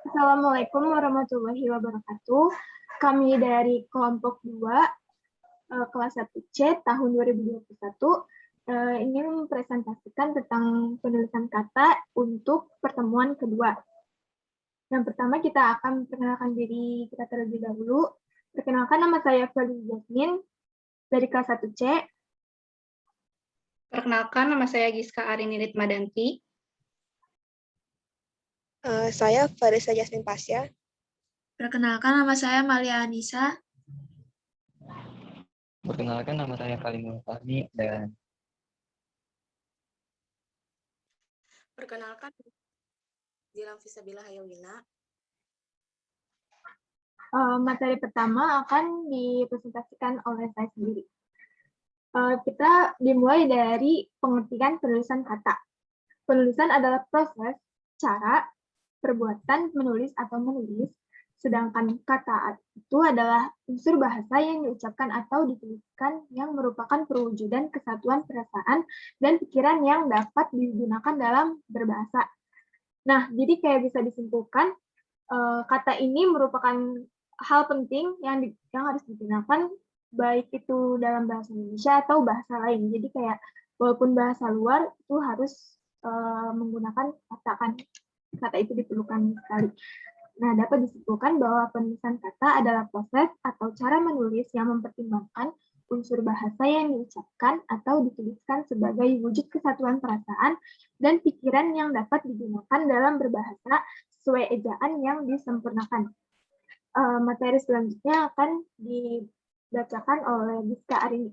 Assalamualaikum warahmatullahi wabarakatuh. Kami dari kelompok 2, kelas 1C tahun 2021, ingin mempresentasikan tentang penulisan kata untuk pertemuan kedua. Yang pertama kita akan perkenalkan diri kita terlebih dahulu. Perkenalkan, nama saya Fadil Jasmine dari kelas 1C. Perkenalkan, nama saya Giska Arini Ritmadanti. Saya Farisa Jasmine Pasya. Perkenalkan, nama saya Malia Anissa. Perkenalkan, nama saya Kalimul Fahmi dan Perkenalkan, Dilan Fisabila Hayawina. Materi pertama akan dipresentasikan oleh saya sendiri. Kita dimulai dari pengertian penulisan kata. Penulisan adalah proses, cara, perbuatan menulis atau menulis, sedangkan kata itu adalah unsur bahasa yang diucapkan atau dituliskan yang merupakan perwujudan kesatuan perasaan dan pikiran yang dapat digunakan dalam berbahasa. Nah, jadi kayak bisa disimpulkan, kata ini merupakan hal penting yang harus digunakan baik itu dalam bahasa Indonesia atau bahasa lain. Jadi kayak walaupun bahasa luar itu harus menggunakan kata itu diperlukan sekali. Nah, dapat disimpulkan bahwa penulisan kata adalah proses atau cara menulis yang mempertimbangkan unsur bahasa yang diucapkan atau dituliskan sebagai wujud kesatuan perasaan dan pikiran yang dapat digunakan dalam berbahasa sesuai ejaan yang disempurnakan. Materi selanjutnya akan dibacakan oleh Giska Arini.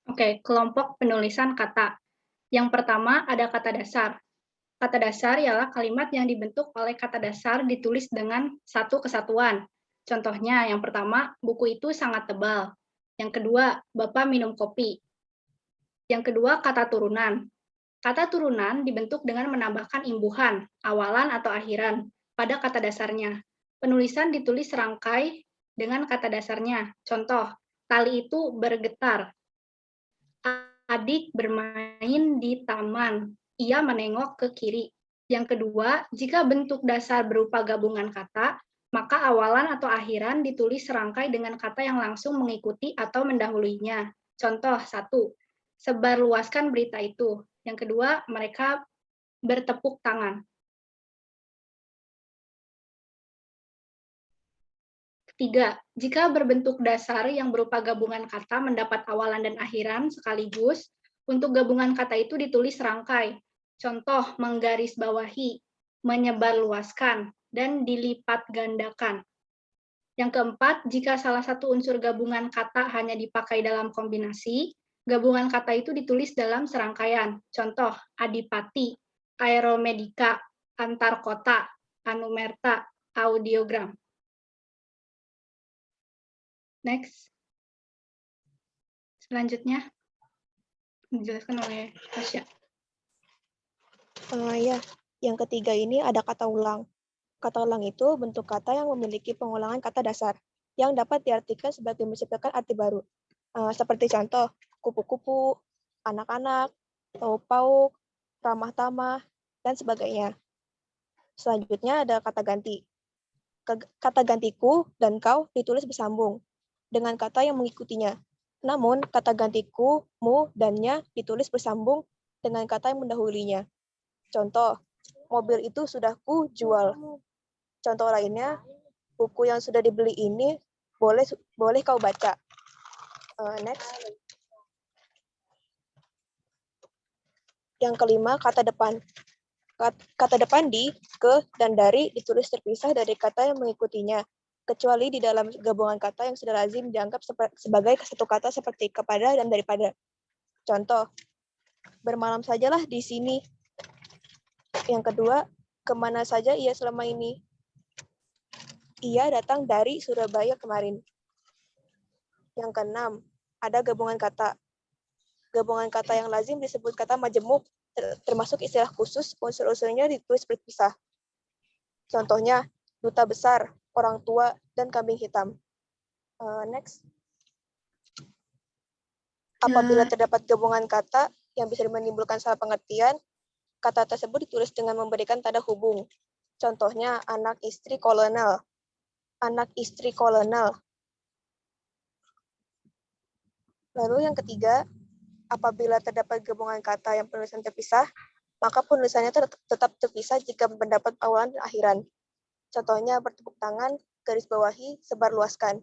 Oke, kelompok penulisan kata. Yang pertama ada kata dasar. Kata dasar ialah kalimat yang dibentuk oleh kata dasar ditulis dengan satu kesatuan. Contohnya, yang pertama, buku itu sangat tebal. Yang kedua, Bapak minum kopi. Yang kedua, kata turunan. Kata turunan dibentuk dengan menambahkan imbuhan, awalan atau akhiran, pada kata dasarnya. Penulisan ditulis serangkai dengan kata dasarnya. Contoh, tali itu bergetar. Adik bermain di taman. Ia menengok ke kiri. Yang kedua, jika bentuk dasar berupa gabungan kata, maka awalan atau akhiran ditulis serangkai dengan kata yang langsung mengikuti atau mendahuluinya. Contoh, 1. Sebarluaskan berita itu. Yang kedua, mereka bertepuk tangan. Ketiga, jika berbentuk dasar yang berupa gabungan kata mendapat awalan dan akhiran sekaligus, untuk gabungan kata itu ditulis serangkai. Contoh, menggarisbawahi, menyebarluaskan, dan dilipat gandakan. Yang keempat, jika salah satu unsur gabungan kata hanya dipakai dalam kombinasi, gabungan kata itu ditulis dalam serangkaian. Contoh, adipati, aeromedika, antar kota, anumerta, audiogram. Next. Selanjutnya, dijelaskan oleh Tasya. Ya, yang ketiga ini ada kata ulang. Kata ulang itu bentuk kata yang memiliki pengulangan kata dasar yang dapat diartikan sebagai menciptakan arti baru. Seperti contoh, kupu-kupu, anak-anak, pauk-pauk, ramah-tamah, dan sebagainya. Selanjutnya ada kata ganti. Kata gantiku dan kau ditulis bersambung dengan kata yang mengikutinya. Namun, kata gantiku, mu, dan-nya ditulis bersambung dengan kata yang mendahulunya. Contoh, mobil itu sudah ku jual. Contoh lainnya, buku yang sudah dibeli ini boleh kau baca. Next. Yang kelima, kata depan. Kata depan di, ke, dan dari ditulis terpisah dari kata yang mengikutinya, kecuali di dalam gabungan kata yang sudah lazim dianggap sebagai satu kata seperti kepada dan daripada. Contoh, bermalam sajalah di sini. Yang kedua, kemana saja ia selama ini? Ia datang dari Surabaya kemarin. Yang keenam, ada gabungan kata. Gabungan kata yang lazim disebut kata majemuk, termasuk istilah khusus, unsur-unsurnya ditulis berpisah. Contohnya, duta besar, orang tua, dan kambing hitam. Next. Apabila terdapat gabungan kata yang bisa menimbulkan salah pengertian, kata tersebut ditulis dengan memberikan tanda hubung. Contohnya anak istri kolonel. Anak istri kolonel. Lalu yang ketiga, apabila terdapat gabungan kata yang penulisan terpisah, maka penulisannya tetap terpisah jika mendapat awalan dan akhiran. Contohnya bertepuk tangan, garis bawahi, sebarluaskan.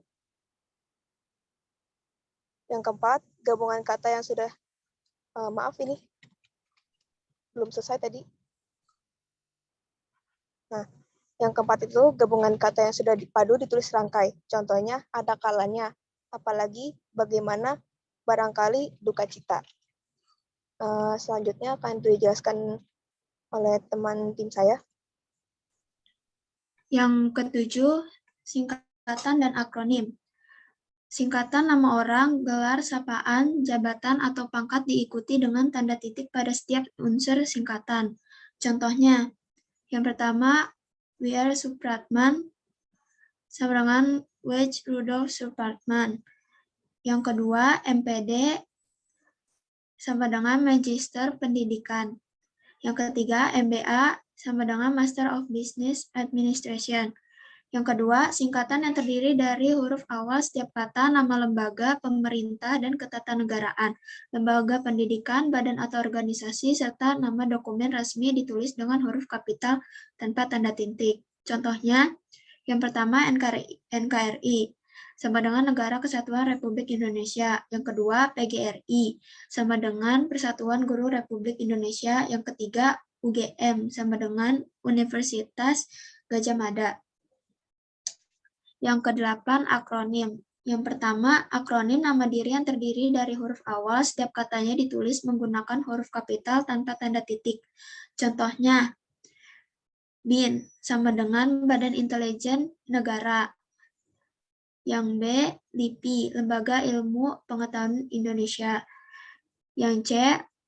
Yang keempat, gabungan kata yang sudah, maaf ini belum selesai tadi. Nah, yang keempat itu gabungan kata yang sudah dipadu ditulis serangkai. Contohnya ada kalanya, apalagi, bagaimana, barangkali, duka cita. Selanjutnya akan dijelaskan oleh teman tim saya. Yang ketujuh, singkatan dan akronim. Singkatan nama orang, gelar, sapaan, jabatan, atau pangkat diikuti dengan tanda titik pada setiap unsur singkatan. Contohnya, yang pertama, W.R. Supratman, sama dengan W. Rudolf Supratman. Yang kedua, MPD, sama dengan Magister Pendidikan. Yang ketiga, MBA, sama dengan Master of Business Administration. Yang kedua, singkatan yang terdiri dari huruf awal setiap kata, nama lembaga, pemerintah, dan ketatanegaraan, lembaga pendidikan, badan atau organisasi, serta nama dokumen resmi ditulis dengan huruf kapital tanpa tanda titik. Contohnya, yang pertama NKRI, sama dengan Negara Kesatuan Republik Indonesia. Yang kedua, PGRI, sama dengan Persatuan Guru Republik Indonesia. Yang ketiga, UGM, sama dengan Universitas Gadjah Mada. Yang kedelapan, akronim. Yang pertama, akronim nama diri yang terdiri dari huruf awal, setiap katanya ditulis menggunakan huruf kapital tanpa tanda titik. Contohnya, BIN, sama dengan Badan Intelijen Negara. Yang B, LIPI, Lembaga Ilmu Pengetahuan Indonesia. Yang C,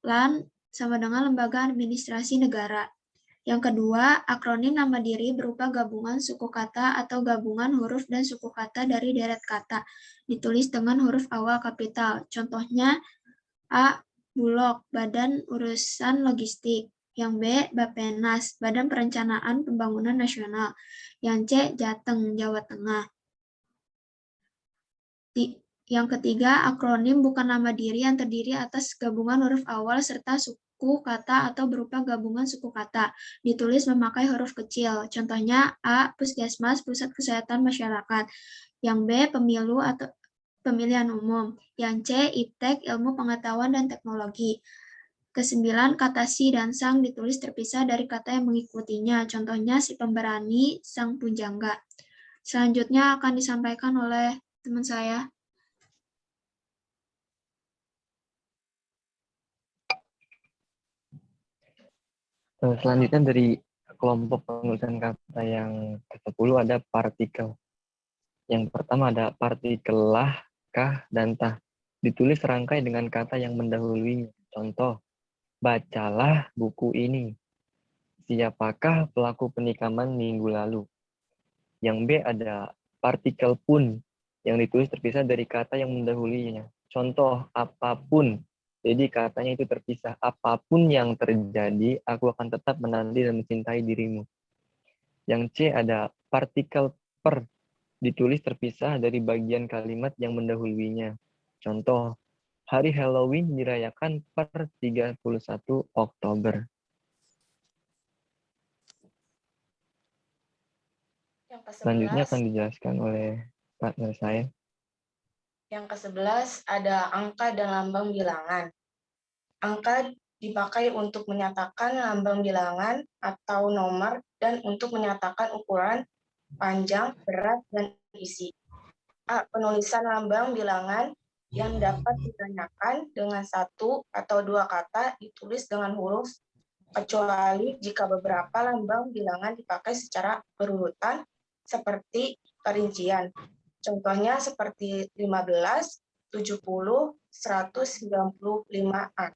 LAN, sama dengan Lembaga Administrasi Negara. Yang kedua, akronim nama diri berupa gabungan suku kata atau gabungan huruf dan suku kata dari deret kata, ditulis dengan huruf awal kapital. Contohnya, A. Bulog, Badan Urusan Logistik. Yang B. Bappenas, Badan Perencanaan Pembangunan Nasional. Yang C. Jateng, Jawa Tengah. Yang ketiga, akronim bukan nama diri yang terdiri atas gabungan huruf awal serta suku kata atau berupa gabungan suku kata, ditulis memakai huruf kecil. Contohnya A. Puskesmas, Pusat Kesehatan Masyarakat. Yang B. Pemilu atau Pemilihan Umum. Yang C. IPTEK, Ilmu Pengetahuan dan Teknologi. Kesembilan, kata si dan sang ditulis terpisah dari kata yang mengikutinya. Contohnya si pemberani, sang pujangga. Selanjutnya akan disampaikan oleh teman saya. Selanjutnya dari kelompok penulisan kata yang ke-10 ada partikel. Yang pertama ada partikel lah, kah, dan tah. Ditulis serangkai dengan kata yang mendahuluinya. Contoh, bacalah buku ini. Siapakah pelaku penikaman minggu lalu? Yang B ada partikel pun yang ditulis terpisah dari kata yang mendahuluinya. Contoh, apapun. Jadi katanya itu terpisah. Apapun yang terjadi, aku akan tetap menanti dan mencintai dirimu. Yang C ada partikel per. Ditulis terpisah dari bagian kalimat yang mendahuluinya. Contoh, hari Halloween dirayakan per 31 Oktober. Yang Selanjutnya akan ke-11, dijelaskan oleh partner saya. yang ke-11 ada angka dan lambang bilangan. Angka dipakai untuk menyatakan lambang bilangan atau nomor dan untuk menyatakan ukuran, panjang, berat, dan isi. A. Penulisan lambang bilangan yang dapat ditanyakan dengan satu atau dua kata ditulis dengan huruf, kecuali jika beberapa lambang bilangan dipakai secara berurutan seperti perincian. Contohnya seperti 15, 70, 195A.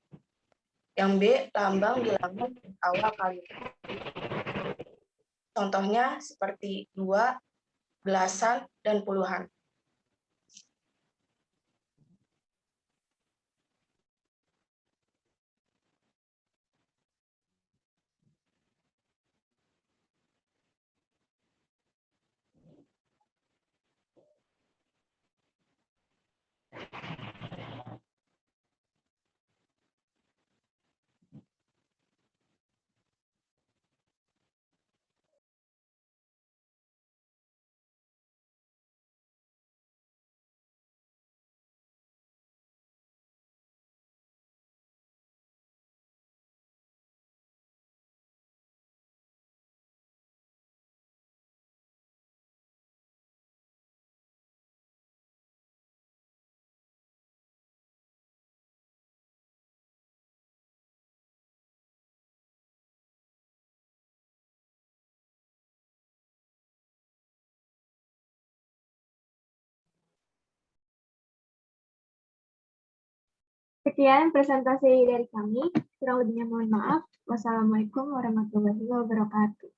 Yang B, lambang bilangan awal kalimat. Contohnya seperti 2, belasan, dan puluhan. Sekian presentasi dari kami. Kurang lebihnya mohon maaf. Wassalamualaikum warahmatullahi wabarakatuh.